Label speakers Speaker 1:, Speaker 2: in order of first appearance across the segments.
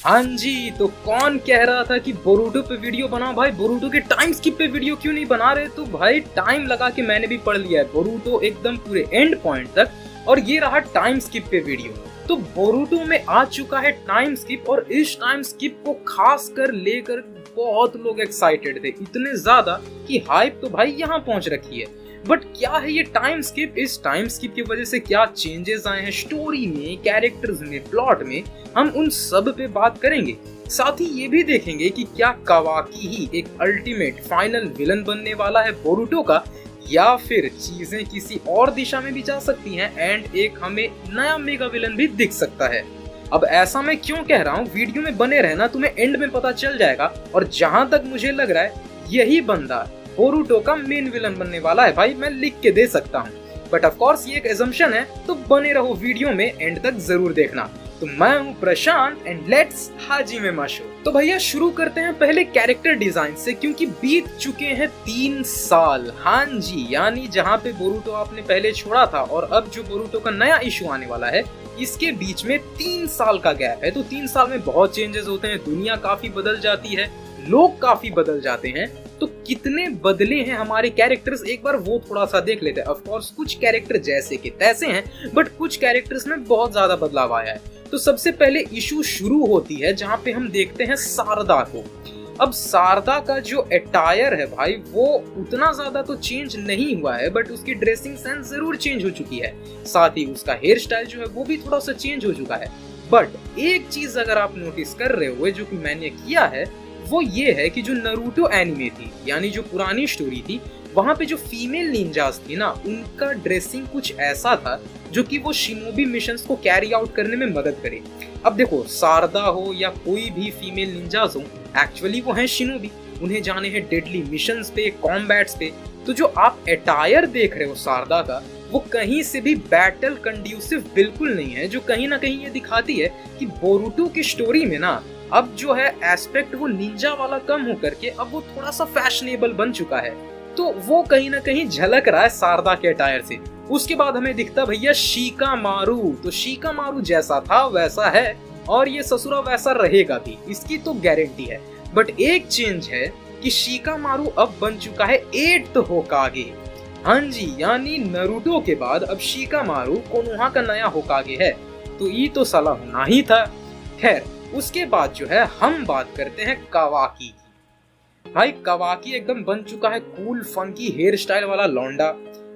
Speaker 1: हाँ जी, तो कौन कह रहा था कि बोरूटो पे वीडियो बना भाई, बोरूटो के टाइम स्किप पे वीडियो क्यों नहीं बना रहे? तो भाई टाइम लगा के मैंने भी पढ़ लिया है बोरूटो एकदम पूरे एंड पॉइंट तक, और ये रहा टाइम स्किप पे वीडियो। तो बोरूटो में आ चुका है टाइम स्किप, और इस टाइम स्किप को खास कर लेकर बहुत लोग एक्साइटेड थे, इतने ज्यादा कि हाइप तो भाई यहाँ पहुंच रखी है। बट क्या है ये टाइम स्किप? इस टाइम स्किप की वजह से क्या चेंजेस आए हैं स्टोरी में, कैरेक्टर्स में, प्लॉट में, हम उन सब पे बात करेंगे। साथ ही ये भी देखेंगे कि क्या कावाकी ही एक अल्टीमेट फाइनल विलन बनने वाला है बोरूटो का, या फिर चीजें किसी और दिशा में भी जा सकती हैं एंड एक हमें नया मेगा विलन भी दिख सकता है। अब ऐसा मैं क्यों कह रहा हूँ, वीडियो में बने रहना, तुम्हें एंड में पता चल जाएगा। और जहां तक मुझे लग रहा है यही बंदा बोरूटो का मेन विलन बनने वाला है भाई, मैं लिख के दे सकता हूँ। बट ऑफ कोर्स ये एक एजम्पशन है, तो बने रहो वीडियो में, एंड तक जरूर देखना। तो मैं हूँ प्रशांत एंड लेट्स हाजिमे माशो। तो भैया शुरू करते हैं पहले कैरेक्टर डिजाइन से, क्योंकि बीत चुके हैं 3 साल। हाँ जी, यानी जहाँ पे बोरूटो आपने पहले छोड़ा था और अब जो बोरूटो का नया इशू आने वाला है, इसके बीच में 3 साल का गैप है। तो 3 साल में बहुत चेंजेस होते हैं, दुनिया काफी बदल जाती है, लोग काफी बदल जाते हैं। तो कितने बदले हैं हमारे कैरेक्टर्स, एक बार वो थोड़ा सा देख लेते हैं। ऑफ कोर्स कुछ कैरेक्टर जैसे के तैसे हैं, बट कुछ कैरेक्टर्स में बहुत ज्यादा बदलाव आया है। तो सबसे पहले इशू शुरू होती है जहां पे हम देखते हैं शारदा को। अब शारदा का जो अटायर है भाई, वो उतना ज्यादा तो चेंज नहीं हुआ है, बट उसकी ड्रेसिंग सेंस जरूर चेंज हो चुकी है। साथ ही उसका हेयर स्टाइल जो है वो भी थोड़ा सा चेंज हो चुका है। बट एक चीज अगर आप नोटिस कर रहे हो, जो कि मैंने किया है, वो ये है कि जो नारुतो एनिमे थी, यानी जो पुरानी स्टोरी थी, वहां पे जो फीमेल निंजास थी ना, उनका ड्रेसिंग कुछ ऐसा था जो कि वो शिनोबी मिशंस को कैरी आउट करने में मदद करे। अब देखो, शारदा हो या कोई भी फीमेल निंजास हो, एक्चुअली वो हैं शिनोबी, उन्हें जाने हैं डेडली मिशंस पे, कॉम्बैट्स पे। तो जो आप अटायर देख रहे हो शारदा का, वो कहीं से भी बैटल कंड्यूसिव बिल्कुल नहीं है, जो कहीं ना कहीं ये दिखाती है कि बोरूटो की स्टोरी में ना अब जो है एस्पेक्ट वो निंजा वाला कम होकर के अब वो थोड़ा सा फैशनेबल बन चुका है। तो वो कहीं ना कहीं झलक रहा है शारदा के अटायर से। उसके बाद हमें दिखता भैया शिकामारु। तो शिकामारु जैसा था वैसा है, और ये ससुरा वैसा रहेगा भी, इसकी तो गारंटी है। बट एक चेंज है कि शिकामारु अब बन चुका है 8th होकागे। हाँ जी, यानी नारुतो के बाद अब शिकामारु कोनोहा का नया होकागे है। तो ये तो साला होना ही था। खैर, उसके बाद जो है हम बात करते हैं कावाकी की। भाई कावाकी एकदम बन चुका है कूल फंकी हेयर स्टाइल वाला लौंडा,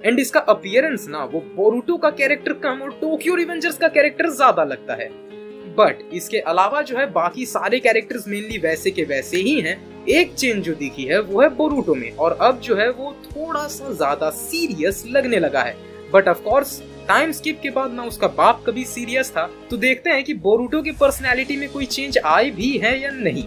Speaker 1: एंड इसका अपीयरेंस ना वो बोरूटो का कैरेक्टर कम और टोक्यो रिवेंजर्स का कैरेक्टर ज्यादा लगता है। बट इसके अलावा जो है बाकी सारे कैरेक्टर्स मेनली वैसे के वैसे ही हैं। एक चेंज जो दिखी है वो है बोरूटो में, और अब जो है वो थोड़ा सा ज्यादा सीरियस लगने लगा है। But of course time skip के बाद ना उसका बाप कभी सीरियस था, तो देखते हैं कि बोरूटो की पर्सनैलिटी में कोई चेंज आई भी है या नहीं।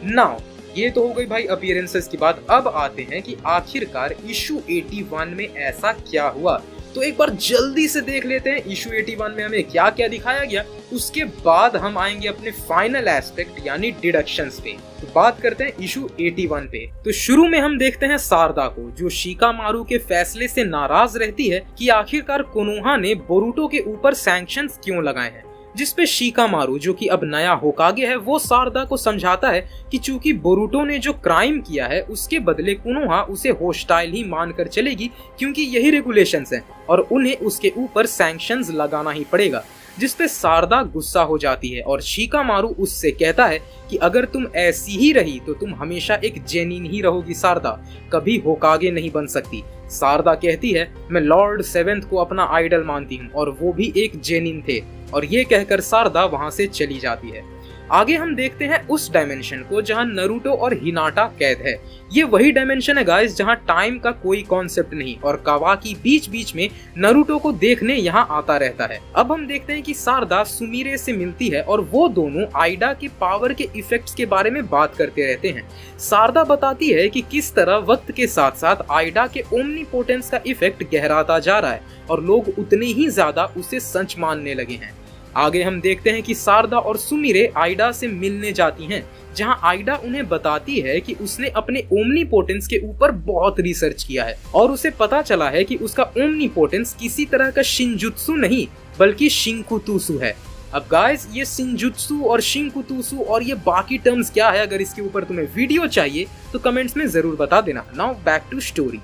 Speaker 1: नाउ ये तो हो गई भाई अपीयरेंसेस की बात। अब आते हैं कि आखिरकार इशू 81 में ऐसा क्या हुआ। तो एक बार जल्दी से देख लेते हैं इशू 81 में हमें क्या क्या दिखाया गया। उसके बाद हम आएंगे अपने फाइनल एस्पेक्ट यानी डिडक्शंस पे। तो बात करते हैं इशू 81 पे। तो शुरू में हम देखते हैं शारदा को, जो शिकामारु के फैसले से नाराज रहती है कि आखिरकार कोनोहा ने बोरूटो के ऊपर सैंक्शंस क्यों लगाए हैं। जिसपे शिकामारु, जो कि अब नया होकागे है, वो शारदा को समझाता है कि चूंकि बोरूटो ने जो क्राइम किया है उसके बदले कोनोहा उसे होस्टाइल ही मानकर चलेगी, क्योंकि यही रेगुलेशंस हैं और उन्हें उसके ऊपर सैंक्शंस लगाना ही पड़ेगा। जिसपे शारदा गुस्सा हो जाती है और शिकामारु उससे कहता है कि अगर तुम ऐसी ही रही तो तुम हमेशा एक जेनिन ही रहोगी शारदा, कभी होकागे नहीं बन सकती। शारदा कहती है, मैं लॉर्ड 7th को अपना आइडल मानती हूँ और वो भी एक जेनिन थे, और ये कहकर शारदा वहां से चली जाती है। आगे हम देखते हैं उस डायमेंशन को जहां नारुतो और हिनाटा कैद है। ये वही डायमेंशन है गाइस जहां टाइम का कोई कॉन्सेप्ट नहीं, और कावाकी बीच बीच में नारुतो को देखने यहाँ आता रहता है। अब हम देखते हैं कि शारदा सुमिरे से मिलती है और वो दोनों आइडा के पावर के इफेक्ट्स के बारे में बात करते रहते हैं। शारदा बताती है कि किस तरह वक्त के साथ साथ आइडा के ओमनीपोटेंस का इफेक्ट गहराता जा रहा है और लोग उतने ही ज्यादा उसे सच मानने लगे हैं। आगे हम देखते हैं कि शारदा और सुमिरे आइडा से मिलने जाती हैं, जहां आइडा उन्हें बताती है कि उसने अपने ओमनीपोटेंस के ऊपर बहुत रिसर्च किया है और उसे पता चला है कि उसका ओमनीपोटेंस किसी तरह का शिंजुत्सु नहीं बल्कि शिंकुतुसु है। अब गाइस ये शिनजुत्सु और शिंकुतुसु और ये बाकी टर्म्स क्या है, अगर इसके ऊपर तुम्हें वीडियो चाहिए तो कमेंट्स में जरूर बता देना। Now back to story.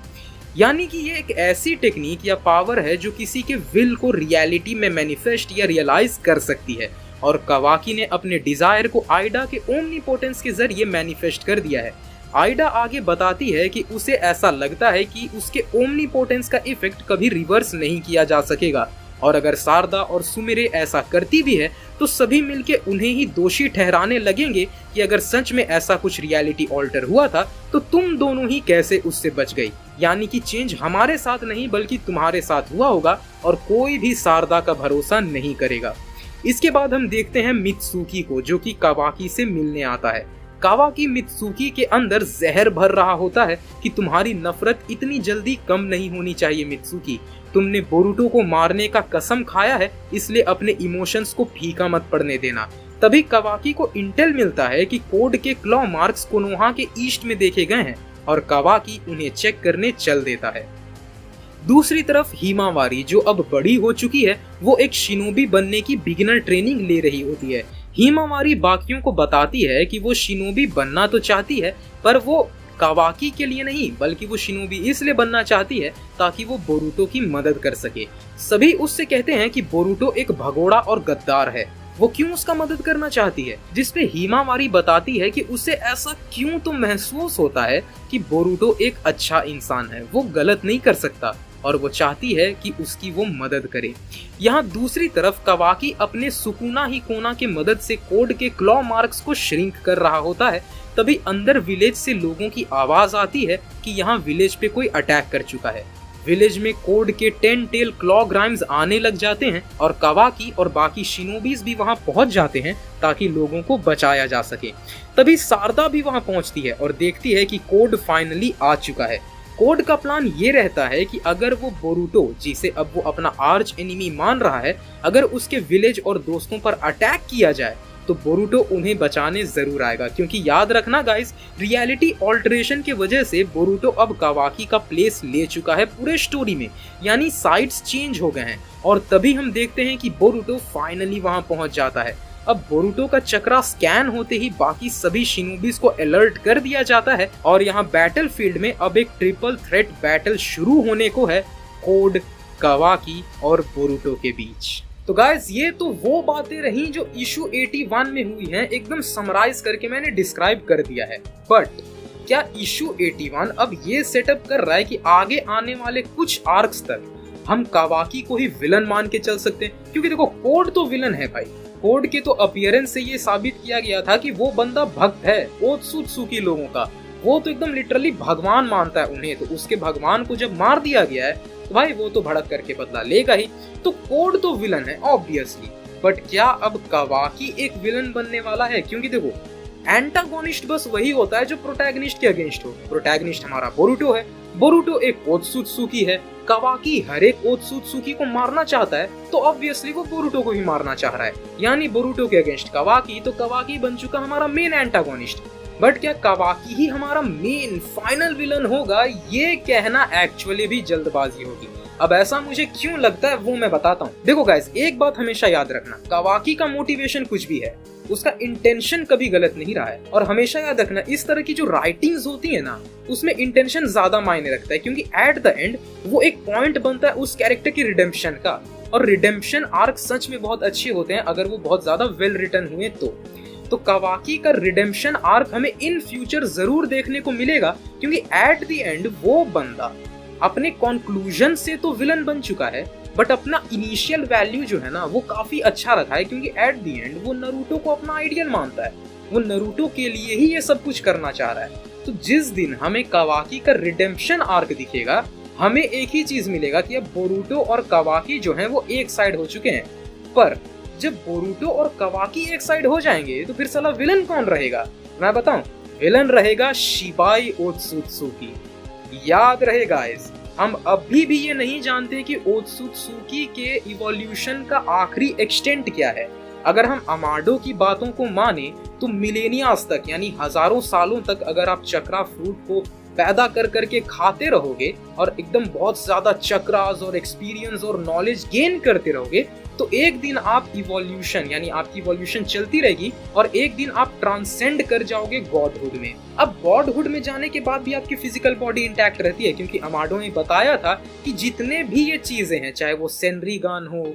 Speaker 1: यानी कि ये एक ऐसी टेक्निक या पावर है जो किसी के विल को रियलिटी में मैनिफेस्ट या रियलाइज कर सकती है, और कावाकी ने अपने डिजायर को आइडा के ओमनीपोटेंस के जरिए मैनिफेस्ट कर दिया है। आइडा आगे बताती है कि उसे ऐसा लगता है कि उसके ओमनीपोटेंस का इफेक्ट कभी रिवर्स नहीं किया जा सकेगा, और अगर शारदा और सुमिरे ऐसा करती भी है तो सभी मिलके उन्हें ही दोषी ठहराने लगेंगे कि अगर सच में ऐसा कुछ रियलिटी ऑल्टर हुआ था तो तुम दोनों ही कैसे उससे बच गई। यानी कि चेंज हमारे साथ नहीं बल्कि तुम्हारे साथ हुआ होगा, और कोई भी शारदा का भरोसा नहीं करेगा। इसके बाद हम देखते हैं मित्सुकी को, जो कि कावाकी से मिलने आता है। कावाकी मित्सुकी के अंदर जहर भर रहा होता है कि तुम्हारी नफरत इतनी जल्दी कम नहीं होनी चाहिए मित्सुकी, तुमने बोरुटो को मारने का कसम खाया है, इसलिए अपने इमोशंस को फीका मत पड़ने देना। तभी कावाकी को इंटेल मिलता है कि कोड के क्लॉ मार्क्स कोनोहा के ईस्ट में देखे गए हैं, और कावाकी उन्हें चेक करने चल देता है। दूसरी तरफ हिमावारी, जो अब बड़ी हो चुकी है, वो एक शिनोबी बनने की बिगिनर ट्रेनिंग ले रही होती है। हिमावारी बाकियों को बताती है कि वो शिनोबी बनना तो चाहती है, पर वो कावाकी के लिए नहीं बल्कि वो शिनोबी इसलिए बनना चाहती है ताकि वो बोरुटो की मदद कर सके। सभी उससे कहते हैं कि बोरुटो एक भगोड़ा और गद्दार है, वो क्यों उसका मदद करना चाहती है, जिसपे हिमावारी बताती है कि उसे ऐसा क्यों तो महसूस होता है कि बोरुटो एक अच्छा इंसान है, वो गलत नहीं कर सकता, और वो चाहती है कि उसकी वो मदद करे। यहाँ दूसरी तरफ कावाकी अपने सुकुना ही कोना के मदद से कोड के क्लॉ मार्क्स को श्रिंक कर रहा होता है। तभी अंदर विलेज से लोगों की आवाज आती है कि यहाँ विलेज पे कोई अटैक कर चुका है। विलेज में कोड के 10 टेल क्लॉ ग्राइम्स आने लग जाते हैं, और कावाकी और बाकी शिनोबीज भी वहां पहुंच जाते हैं ताकि लोगों को बचाया जा सके। तभी शारदा भी वहां पहुंचती है और देखती है कि कोड फाइनली आ चुका है। कोड का प्लान ये रहता है कि अगर वो बोरुटो, जिसे अब वो अपना आर्च एनिमी मान रहा है, अगर उसके विलेज और दोस्तों पर अटैक किया जाए तो बोरुटो उन्हें बचाने जरूर आएगा, क्योंकि याद रखना गाइस, रियलिटी ऑल्टरेशन की वजह से बोरुटो अब कावाकी का प्लेस ले चुका है पूरे स्टोरी में, यानी साइड्स चेंज हो गए हैं। और तभी हम देखते हैं कि बोरुटो फाइनली वहां पहुंच जाता है। अब बोरुटो का चक्रा स्कैन होते ही बाकी सभी शिनोबीज को अलर्ट कर दिया जाता है, और यहाँ बैटल फील्ड में अब एक ट्रिपल थ्रेट बैटल शुरू होने को है, कोड, कावाकी और बोरुटो के बीच। तो गाइस ये तो वो बातें रही जो इशू 81 में हुई हैं, एकदम समराइज करके मैंने डिस्क्राइब कर दिया है। बट क्या इशू 81 अब ये सेटअप कर रहा है कि आगे आने वाले कुछ आर्क्स तक हम कावाकी को ही विलन मान के चल सकते हैं? क्योंकि देखो कोड तो विलन है भाई, कोड के तो अपीयरेंस से ये साबित किया गया था कि वो बंदा भक्त है ओत्सुत्सुकी लोगों का, वो तो एकदम लिटरली भगवान मानता है उन्हें। तो उसके भगवान को जब मार दिया गया है तो भाई वो तो भड़क करके बदला लेगा ही, तो कोड तो विलन है ऑब्वियसली। बट क्या अब कावाकी एक विलन बनने वाला है? क्योंकि देखो एंटागोनिस्ट बस वही होता है जो प्रोटैगनिस्ट के अगेंस्ट हो। प्रोटैगनिस्ट हमारा बोरुटो है, बोरुटो एक ओत्सुत्सुकी है, कावाकी हर एक ओत्सुत्सुकी को मारना चाहता है, तो ऑब्वियसली वो बोरुटो को ही मारना चाह रहा है, यानी बोरुटो के अगेंस्ट कावाकी, तो कावाकी बन चुका हमारा मेन एंटागोनिस्ट। बट क्या कावाकी ही हमारा मेन फाइनल विलन होगा? ये कहना एक्चुअली भी जल्दबाजी होगी। अब ऐसा मुझे क्यों लगता है वो मैं बताता हूँ। देखो गाइस, एक बात हमेशा याद रखना, कावाकी का मोटिवेशन कुछ भी है, उसका इंटेंशन कभी गलत नहीं रहा है। और हमेशा याद रखना, इस तरह की जो राइटिंग्स होती है ना, उसमें इंटेंशन ज्यादा मायने रखता है, क्योंकि एट द एंड वो एक पॉइंट बनता है उस कैरेक्टर की रिडेम्पशन का। और रिडेम्पशन आर्क सच में बहुत अच्छे होते हैं अगर वो बहुत ज्यादा वेल रिटन हुए तो कावाकी का रिडेम्पशन आर्क हमें इन फ्यूचर जरूर देखने को मिलेगा, क्योंकि एट द एंड वो बंदा अपने कंक्लूजन से तो विलन बन चुका है, बट अपना इनिशियल वैल्यू जो है ना वो काफी अच्छा रखा है, क्योंकि एट द एंड वो नरूटो को अपना आइडियल मानता है, वो नरूटो के लिए ही ये सब कुछ करना चाह रहा है। तो जिस दिन हमें कावाकी का रिडेम्पशन आर्क दिखेगा, हमें एक ही चीज मिलेगा कि अब बोरुटो और कावाकी जो है वो एक साइड हो चुके हैं। पर जब बोरुटो और कावाकी एक साइड हो जाएंगे तो फिर साला विलन कौन रहेगा? मैं बताऊं, विलन रहेगा शिबाई ओत्सुत्सुकी। याद रहे गाइस, हम अभी भी ये नहीं जानते कि ओत्सुत्सुकी के इवोल्यूशन का आखिरी एक्सटेंट क्या है। अगर हम अमाडो की बातों को माने तो मिलेनियास तक, यानी हजारों सालों तक अगर आप चक्रा फ्रूट को पैदा कर करके खाते रहोगे और एकदम बहुत ज्यादा चक्रास और एक्सपीरियंस और नॉलेज गेन करते रहोगे, तो एक दिन आप इवोल्यूशन यानी आपकी इवोल्यूशन चलती रहेगी और एक दिन आप ट्रांसेंड कर जाओगे गॉडहुड में। अब गॉडहुड में जाने के बाद भी आपकी फिजिकल बॉडी इंटैक्ट रहती है, क्योंकि अमाडो ने बताया था कि जितने भी ये चीजें हैं, चाहे वो सेनरिगान हो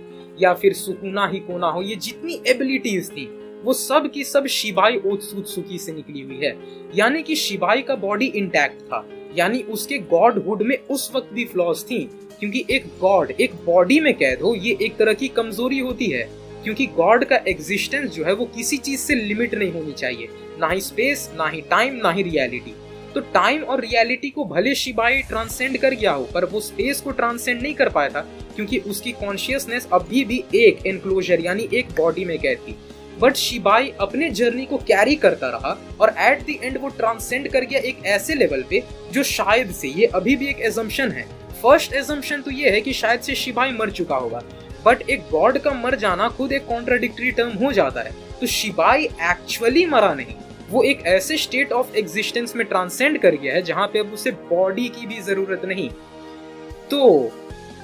Speaker 1: या फिर सुकुना हिकोना हो, ये जितनी एबिलिटीज थी वो सब की सब शिबाई ओत्सुत्सुकी से निकली हुई है। यानी कि शिबाई का बॉडी इंटैक्ट था, यानी उसके गॉडहुड में उस वक्त भी फ्लॉज थी, क्योंकि एक गॉड एक बॉडी में कैद हो ये एक तरह की कमजोरी होती है, क्योंकि गॉड का एग्जिस्टेंस जो है वो किसी चीज से लिमिट नहीं होनी चाहिए, ना ही स्पेस, ना ही टाइम, ना ही रियलिटी। तो टाइम और रियलिटी को भले शिबाई ट्रांसेंड कर गया हो, पर वो स्पेस को ट्रांसेंड नहीं कर पाया था, क्योंकि उसकी कॉन्शियसनेस अभी भी एक एनक्लोजर यानी एक बॉडी में कैद थी। बट शिबाई अपने जर्नी को कैरी करता रहा और एट द एंड वो ट्रांसेंड कर गया एक ऐसे लेवल पे जो शायद से, ये अभी भी एक एजम्पशन है, फर्स्ट एजम्पशन तो ये है कि शायद से शिबाई मर चुका होगा, बट एक गॉड का मर जाना खुद एक कॉन्ट्राडिक्टरी टर्म हो जाता है। तो शिबाई एक्चुअली मरा नहीं, वो एक ऐसे स्टेट ऑफ एग्जिस्टेंस में ट्रांसेंड कर गया है जहां पे अब उसे बॉडी की भी जरूरत नहीं। तो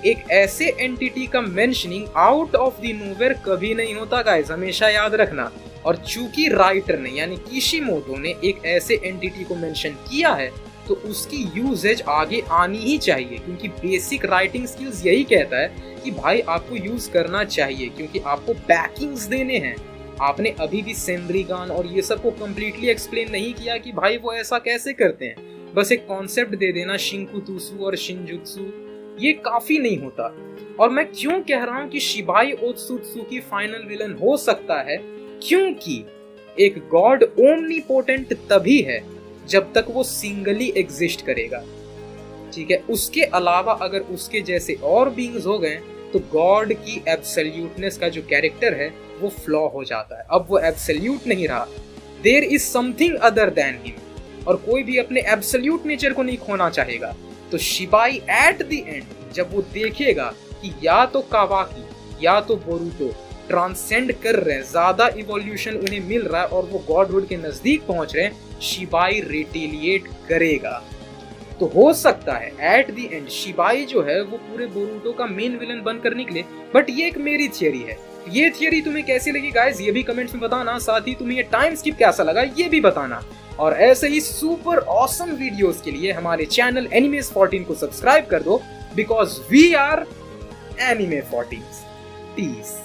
Speaker 1: एक ऐसे एंटिटी का mentioning out of the nowhere कभी नहीं होता गाइस, हमेशा याद रखना। और चूंकि राइटर ने यानी किशिमोटो ने एक ऐसे एंटिटी को मेंशन किया है, तो उसकी यूजेज आगे आनी ही चाहिए, क्योंकि बेसिक राइटिंग स्किल्स यही कहता है कि भाई आपको यूज करना चाहिए, क्योंकि आपको बैकिंग्स देने हैं। आपने अभी भी सेनरिगान और ये सब को कम्प्लीटली एक्सप्लेन नहीं किया कि भाई वो ऐसा कैसे करते हैं, बस एक कॉन्सेप्ट दे देना शिंकुतुसु और शिनजुत्सु, ये काफी नहीं होता। और मैं क्यों कह रहा हूँ कि शिबाई ओत्सुत्सुकी फाइनल विलन हो सकता है, क्योंकि एक गॉड ओमनीपोटेंट तभी है जब तक वो सिंगली एग्जिस्ट करेगा, ठीक है। उसके अलावा अगर उसके जैसे और बीइंग्स हो गए तो गॉड की एब्सोल्यूटनेस का जो कैरेक्टर है वो फ्लॉ हो जाता है, अब वो एब्सोल्यूट नहीं रहा, there is something other than him, और कोई भी अपने एब्सोल्यूट नेचर को नहीं खोना चाहेगा। तो शिबाई एट द एंड जब वो देखेगा कि या तो कावाकी या तो बोरुतो ट्रांसेंड कर रहे हैं, ज्यादा इवोल्यूशन उन्हें मिल रहा है और वो गॉडहुड के नजदीक पहुंच रहे हैं, शिबाई रिटेलिएट करेगा। तो हो सकता है एट द एंड शिबाई जो है वो पूरे बोरुतो का मेन विलन बनकर निकले, बट ये एक मेरी थियरी है। ये थियरी तुम्हें कैसी लगी गाइस, ये भी कमेंट्स में बताना, साथ ही तुम्हें ये टाइम स्किप कैसा लगा ये भी बताना। और ऐसे ही सुपर ऑसम वीडियोस के लिए हमारे चैनल एनिमेस 14 को सब्सक्राइब कर दो, because we are anime 14। Piece.